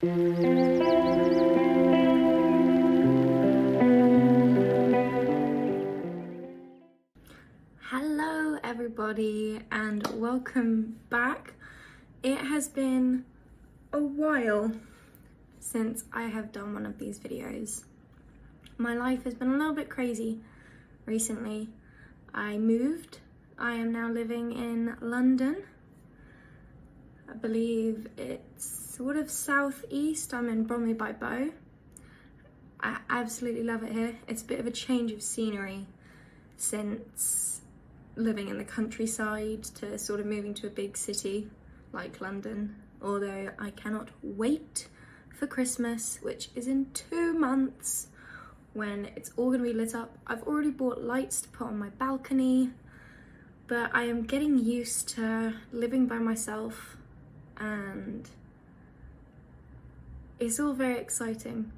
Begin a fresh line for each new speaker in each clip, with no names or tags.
Hello everybody and welcome back. It has been a while since I have done one of these videos. My life has been a little bit crazy recently. I moved. I am now living in London. I believe it's sort of southeast. I'm in Bromley by Bow. I absolutely love it here. It's a bit of a change of scenery since living in the countryside to sort of moving to a big city like London. Although I cannot wait for Christmas, which is in 2 months, when it's all gonna be lit up. I've already bought lights to put on my balcony, but I am getting used to living by myself and it's all very exciting.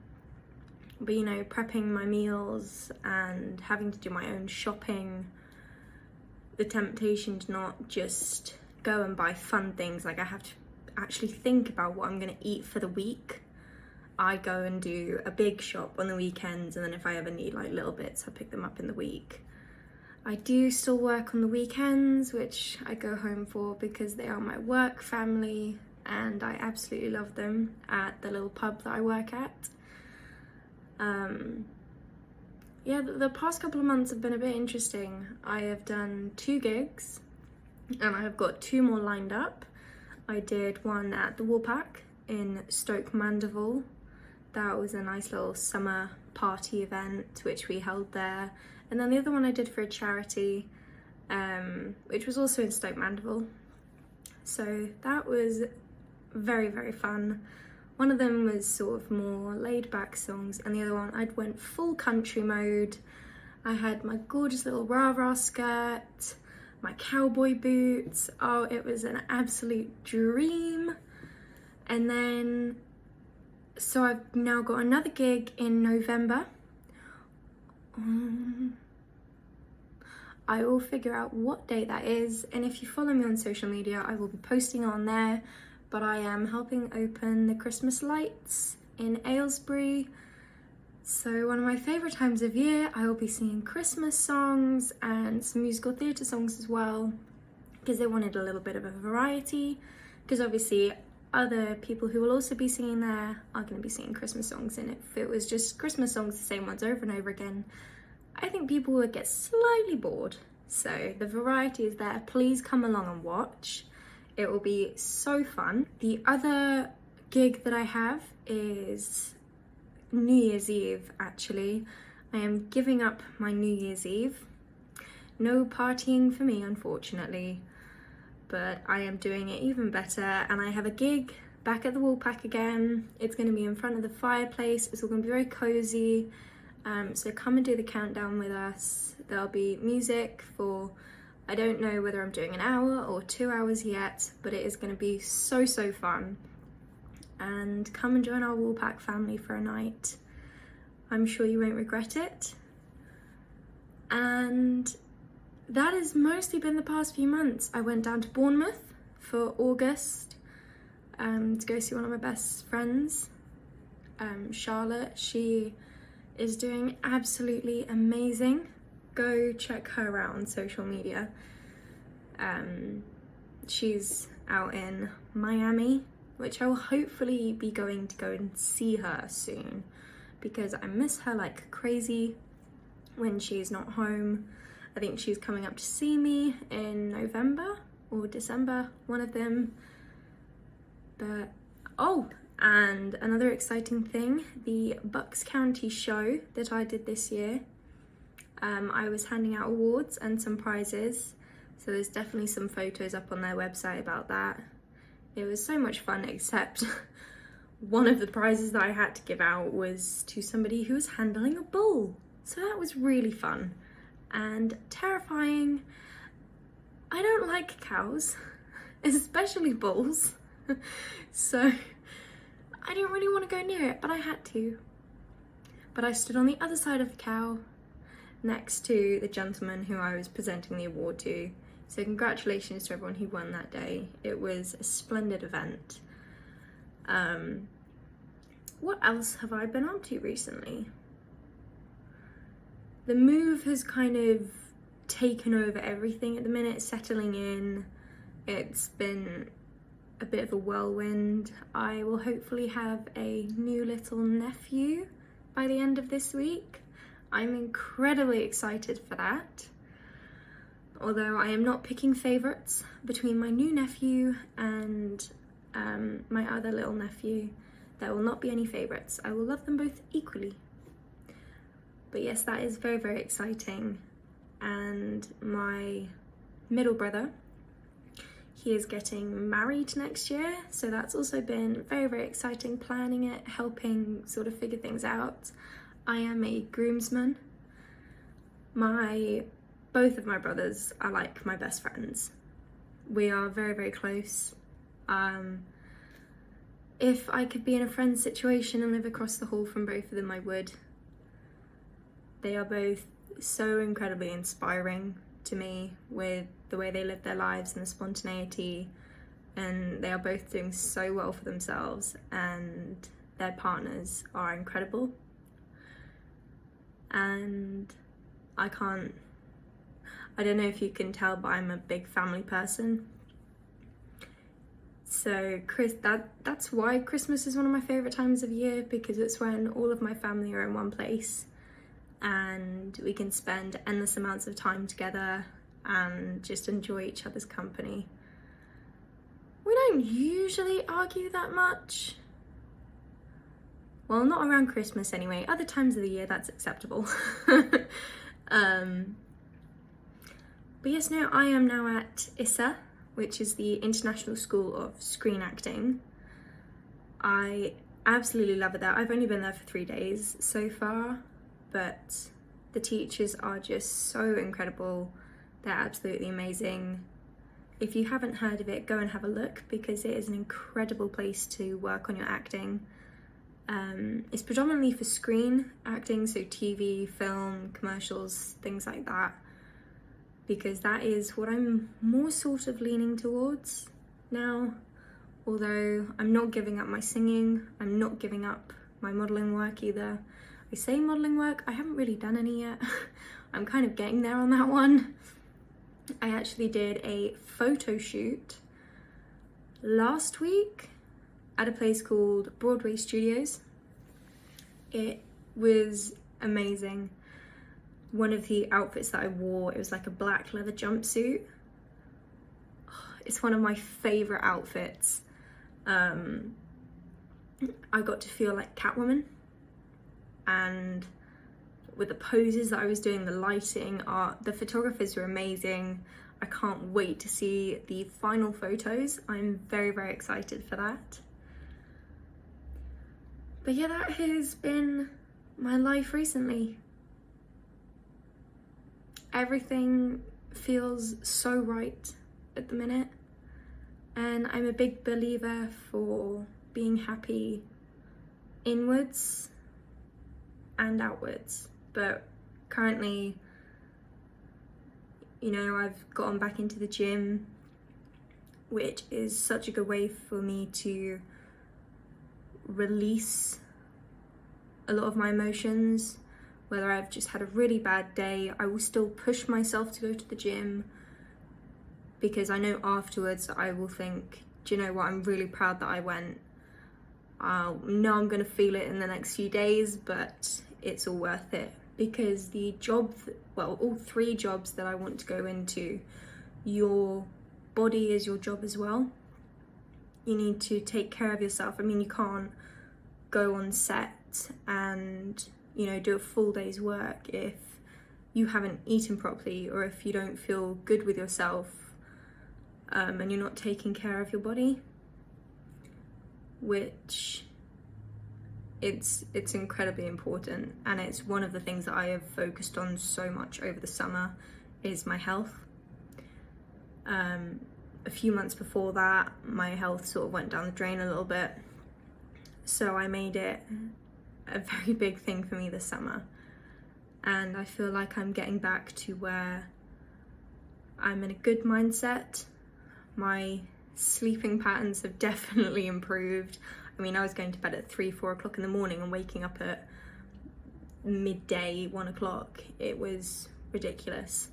But you know, prepping my meals and having to do my own shopping, the temptation to not just go and buy fun things, like I have to actually think about what I'm gonna eat for the week. I go and do a big shop on the weekends, and then if I ever need like little bits, I pick them up in the week. I do still work on the weekends, which I go home for because they are my work family and I absolutely love them at the little pub that I work at. Yeah, the past couple of months have been a bit interesting. I have done 2 gigs and I have got 2 more lined up. I did one at the Woolpack in Stoke Mandeville. That was a nice little summer party event which we held there. And then the other one I did for a charity, which was also in Stoke Mandeville. So that was very, very fun. One of them was sort of more laid back songs, and the other one I went full country mode. I had my gorgeous little rah-rah skirt, my cowboy boots. Oh, it was an absolute dream. And then, so I've now got another gig in November. I will figure out what date that is, and if you follow me on social media, I will be posting on there. But I am helping open the Christmas lights in Aylesbury. So one of my favourite times of year, I will be singing Christmas songs and some musical theatre songs as well, because they wanted a little bit of a variety, because obviously other people who will also be singing there are going to be singing Christmas songs, and if it was just Christmas songs, the same ones over and over again, I think people would get slightly bored. So the variety is there. Please come along and watch. It will be so fun. The other gig that I have is New Year's Eve, actually. I am giving up my New Year's Eve. No partying for me, unfortunately, but I am doing it even better, and I have a gig back at the Woolpack again. It's going to be in front of the fireplace. It's all going to be very cozy. So come and do the countdown with us. There'll be music for, I don't know whether I'm doing an hour or 2 hours yet, but it is going to be so, so fun. And come and join our Woolpack family for a night. I'm sure you won't regret it. And that has mostly been the past few months. I went down to Bournemouth for August to go see one of my best friends, Charlotte. She is doing absolutely amazing. Go check her out on social media. She's out in Miami, which I will hopefully be going to go and see her soon, because I miss her like crazy when she's not home. I think she's coming up to see me in November or December, one of them. But oh, and another exciting thing, the Bucks County show that I did this year, I was handing out awards and some prizes, so there's definitely some photos up on their website about that. It was so much fun, except one of the prizes that I had to give out was to somebody who was handling a bull, so that was really fun and terrifying. I don't like cows, especially bulls, so I didn't really want to go near it, but I had to. But I stood on the other side of the cow, next to the gentleman who I was presenting the award to. So congratulations to everyone who won that day. It was a splendid event. what else have I been up to recently? The move has kind of taken over everything at the minute, settling in. It's been a bit of a whirlwind. I will hopefully have a new little nephew by the end of this week. I'm incredibly excited for that. Although I am not picking favourites between my new nephew and my other little nephew. There will not be any favourites. I will love them both equally. But yes, that is very, very exciting. And my middle brother, he is getting married next year. So that's also been very, very exciting, planning it, helping sort of figure things out. I am a groomsman. Both of my brothers are like my best friends. We are very, very close. If I could be in a friend's situation and live across the hall from both of them, I would. They are both so incredibly inspiring to me with the way they live their lives and the spontaneity, and they are both doing so well for themselves, and their partners are incredible. And I don't know if you can tell, but I'm a big family person. So that's why Christmas is one of my favourite times of year, because it's when all of my family are in one place and we can spend endless amounts of time together and just enjoy each other's company. We don't usually argue that much. Well, not around Christmas anyway. Other times of the year, that's acceptable. But yes, no, I am now at ISA, which is the International School of Screen Acting. I absolutely love it there. I've only been there for 3 days so far, but the teachers are just so incredible. They're absolutely amazing. If you haven't heard of it, go and have a look, because it is an incredible place to work on your acting. It's predominantly for screen acting, so TV, film, commercials, things like that, because that is what I'm more sort of leaning towards now. Although I'm not giving up my singing, I'm not giving up my modelling work either. I say modelling work, I haven't really done any yet. I'm kind of getting there on that one. I actually did a photo shoot last week at a place called Broadway Studios. It was amazing. One of the outfits that I wore, it was like a black leather jumpsuit. It's one of my favourite outfits. I got to feel like Catwoman, and with the poses that I was doing, the lighting, the photographers were amazing. I can't wait to see the final photos. I'm very, very excited for that. But yeah, that has been my life recently. Everything feels so right at the minute, and I'm a big believer for being happy inwards and outwards. But currently, you know, I've gotten back into the gym, which is such a good way for me to release a lot of my emotions. Whether I've just had a really bad day, I will still push myself to go to the gym, because I know afterwards I will think, do you know what, I'm really proud that I went. I know I'm gonna feel it in the next few days, but it's all worth it, because the job, well, all 3 jobs that I want to go into, your body is your job as well. You need to take care of yourself. I mean, you can't go on set and, you know, do a full day's work if you haven't eaten properly, or if you don't feel good with yourself, and you're not taking care of your body, which it's incredibly important. And it's one of the things that I have focused on so much over the summer, is my health. A few months before that, my health sort of went down the drain a little bit, so I made it a very big thing for me this summer, and I feel like I'm getting back to where I'm in a good mindset. My sleeping patterns have definitely improved. I mean, I was going to bed at 3-4 o'clock in the morning and waking up at midday, 1 o'clock. It was ridiculous.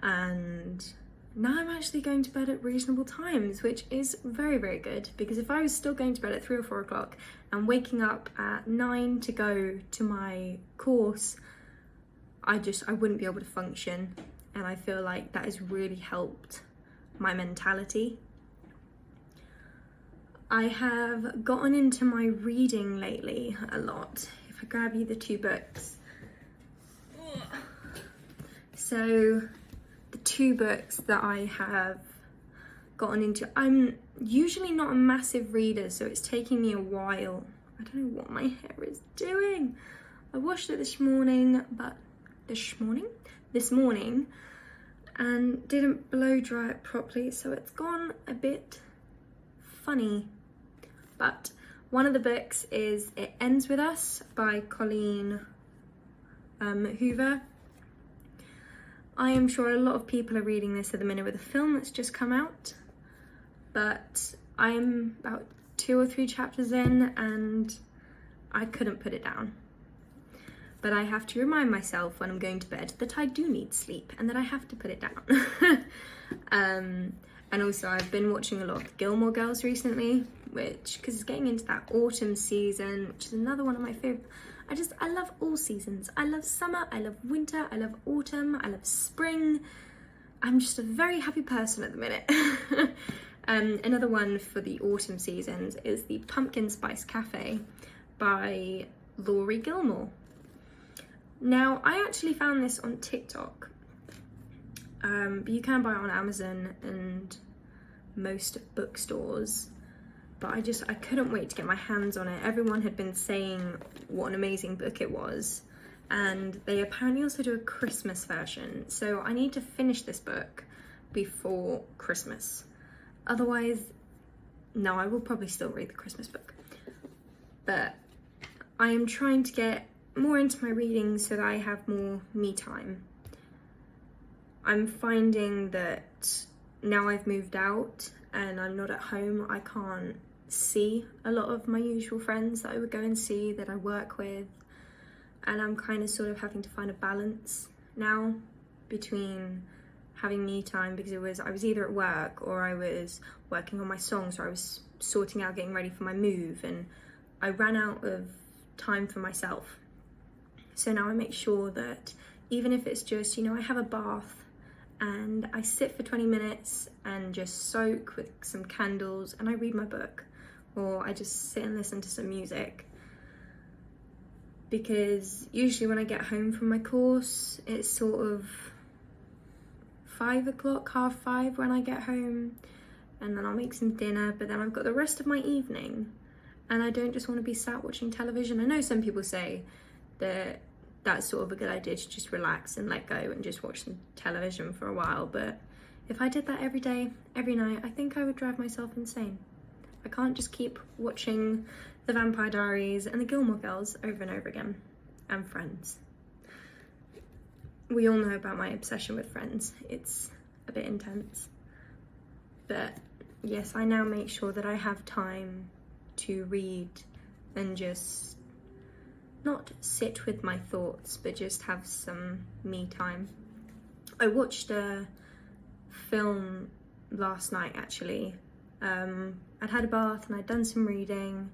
And now I'm actually going to bed at reasonable times, which is very, very good, because if I was still going to bed at 3 or 4 o'clock and waking up at 9 to go to my course, I wouldn't be able to function. And I feel like that has really helped my mentality. I have gotten into my reading lately a lot. If I grab you the 2 books. So the 2 books that I have gotten into, I'm usually not a massive reader, so it's taking me a while. I don't know what my hair is doing. I washed it this morning, and didn't blow dry it properly, so it's gone a bit funny. But one of the books is It Ends With Us by Colleen Hoover. I am sure a lot of people are reading this at the minute with a film that's just come out, but I'm about 2 or 3 chapters in and I couldn't put it down. But I have to remind myself when I'm going to bed that I do need sleep and that I have to put it down. And also I've been watching a lot of the Gilmore Girls recently, because it's getting into that autumn season, which is another one of my favourite. I love all seasons. I love summer, I love winter, I love autumn, I love spring. I'm just a very happy person at the minute. Another one for the autumn seasons is the Pumpkin Spice Cafe by Laurie Gilmore. Now, I actually found this on TikTok, but you can buy it on Amazon and most bookstores. But I couldn't wait to get my hands on it. Everyone had been saying what an amazing book it was, and they apparently also do a Christmas version. So I need to finish this book before Christmas. Otherwise, no, I will probably still read the Christmas book. But I am trying to get more into my reading so that I have more me time. I'm finding that now I've moved out and I'm not at home, I can't see a lot of my usual friends that I would go and see, that I work with, and I'm kind of sort of having to find a balance now between having me time, because I was either at work or I was working on my songs, or I was sorting out getting ready for my move, and I ran out of time for myself. So now I make sure that even if it's just, I have a bath and I sit for 20 minutes and just soak with some candles and I read my book, or I just sit and listen to some music. Because usually when I get home from my course, it's sort of 5 o'clock, 5:30 when I get home, and then I'll make some dinner, but then I've got the rest of my evening and I don't just want to be sat watching television. I know some people say that that's sort of a good idea to just relax and let go and just watch some television for a while, but if I did that every day, every night, I think I would drive myself insane. I can't just keep watching The Vampire Diaries and The Gilmore Girls over and over again, and Friends. We all know about my obsession with Friends. It's a bit intense. But yes, I now make sure that I have time to read and just not sit with my thoughts, but just have some me time. I watched a film last night, actually. I'd had a bath and I'd done some reading,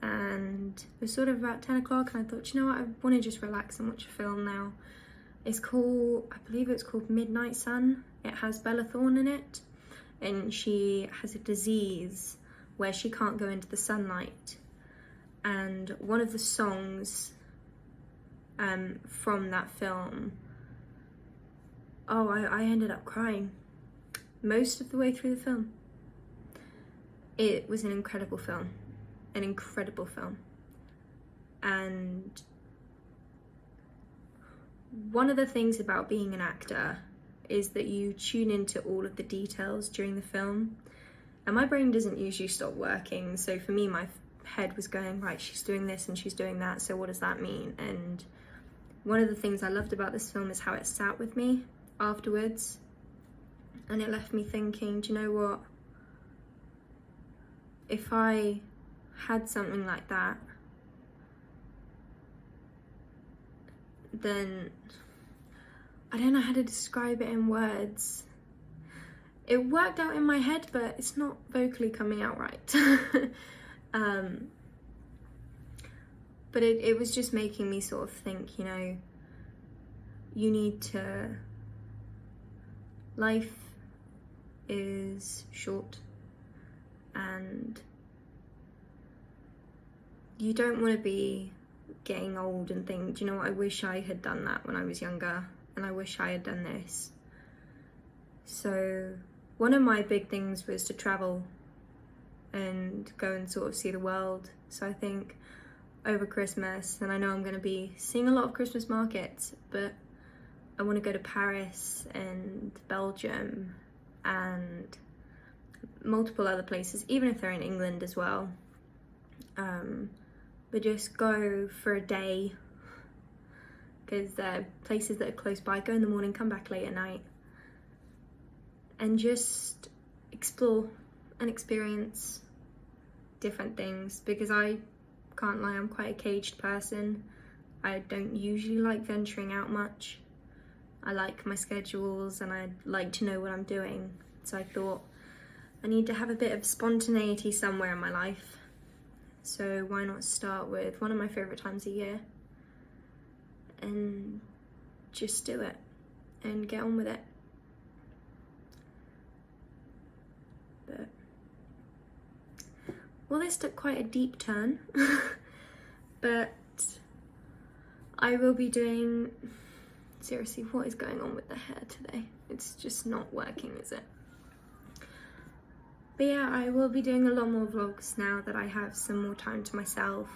and it was sort of about 10 o'clock, and I thought, you know what, I want to just relax and watch a film now. I believe it's called Midnight Sun. It has Bella Thorne in it, and she has a disease where she can't go into the sunlight. And one of the songs from that film, I ended up crying most of the way through the film. It was an incredible film. And one of the things about being an actor is that you tune into all of the details during the film, and my brain doesn't usually stop working. So for me, my head was going, right, she's doing this and she's doing that, so what does that mean? And one of the things I loved about this film is how it sat with me afterwards, and it left me thinking, do you know what, if I had something like that, then I don't know how to describe it in words. It worked out in my head, but it's not vocally coming out right. But it was just making me sort of think, you know, you need to, life is short and you don't want to be getting old and think, do you know what, I wish I had done that when I was younger, and I wish I had done this. So one of my big things was to travel and go and sort of see the world. So I think over Christmas, and I know I'm going to be seeing a lot of Christmas markets, but I want to go to Paris and Belgium and multiple other places, even if they're in England as well. But just go for a day, because they're places that are close by. Go in the morning, come back late at night, and just explore and experience different things, because I can't lie, I'm quite a caged person. I don't usually like venturing out much. I like my schedules and I like to know what I'm doing. So I thought I need to have a bit of spontaneity somewhere in my life. So why not start with one of my favourite times of year and just do it and get on with it. But, well, this took quite a deep turn, but I will be doing, seriously, what is going on with the hair today? It's just not working, is it? But yeah, I will be doing a lot more vlogs now that I have some more time to myself.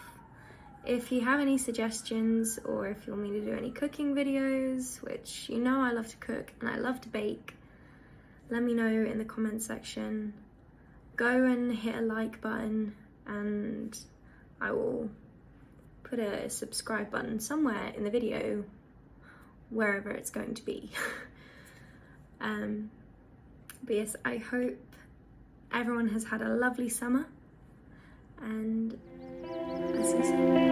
If you have any suggestions, or if you want me to do any cooking videos, which you know I love to cook and I love to bake, let me know in the comment section. Go and hit a like button, and I will put a subscribe button somewhere in the video, wherever it's going to be. But yes, I hope everyone has had a lovely summer, and I'll see you soon.